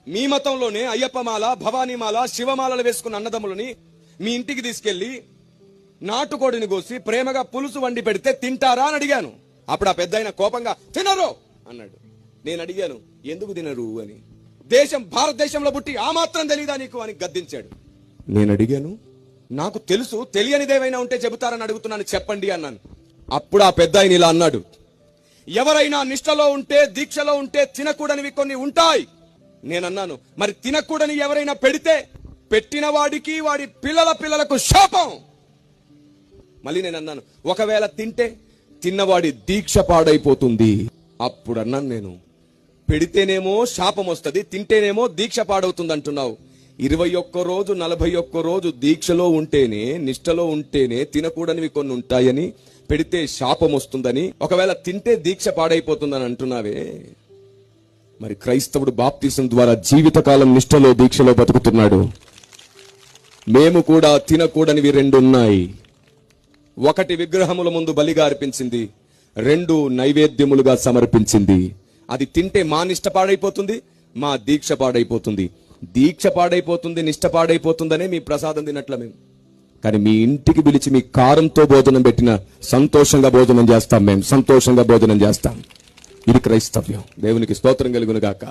మీ మతంలోనే అయ్యప్పమాల, భవానీమాల, శివమాలలు వేసుకున్న అన్నదమ్ములని మీ ఇంటికి తీసుకెళ్లి నాటుకోడిని కోసి ప్రేమగా పులుసు వండి పెడితే తింటారా అని అడిగాను. అప్పుడు ఆ పెద్దాయన కోపంగా తినరు అన్నాడు. నేను అడిగాను ఎందుకు తినరు అని. భారతదేశంలో పుట్టి ఆ మాత్రం తెలీదా నీకు అని గద్దించాడు. నేను అడిగాను నాకు తెలుసు, తెలియనిదేమైనా ఉంటే చెబుతారని అడుగుతున్నాను, చెప్పండి అన్నాను. అప్పుడు ఆ పెద్దాయన ఇలా అన్నాడు, ఎవరైనా నిష్టలో ఉంటే, దీక్షలో ఉంటే తినకూడనివి కొన్ని ఉంటాయి. నేనన్నాను మరి తినకూడని ఎవరైనా పెడితే పెట్టిన వాడికి వాడి పిల్లలకు శాపం. మళ్ళీ నేను అన్నాను ఒకవేళ తింటే తిన్నవాడి దీక్ష పాడైపోతుంది. అప్పుడు అన్నాను నేను పెడితేనేమో శాపం వస్తుంది, తింటేనేమో దీక్ష పాడవుతుంది అంటున్నావు. 21 రోజు 41 రోజు దీక్షలో ఉంటేనే, నిష్టలో ఉంటేనే తినకూడనివి కొన్ని ఉంటాయని, పెడితే శాపం వస్తుందని, ఒకవేళ తింటే దీక్ష పాడైపోతుందని అంటున్నావే. మరి క్రైస్తవుడు బాప్తిసం ద్వారా జీవితకాలం నిష్టలో, దీక్షలో బతుకుతున్నాడు. మేము కూడా తినకూడనివి 2 ఉన్నాయి. 1 విగ్రహముల ముందు బలిగా అర్పించింది, 2 నైవేద్యములుగా సమర్పించింది. అది తింటే మా నిష్ట పాడైపోతుంది, మా దీక్ష పాడైపోతుంది. దీక్ష పాడైపోతుంది, నిష్ట పాడైపోతుందనే మీ ప్రసాదం తినట్ల మేము. కానీ మీ ఇంటికి పిలిచి మీ కారంతో భోజనం పెట్టిన సంతోషంగా భోజనం చేస్తాం, మేము సంతోషంగా భోజనం చేస్తాం. ఇది క్రైస్తవ్యం. దేవునికి స్తోత్రం కలుగును గాక.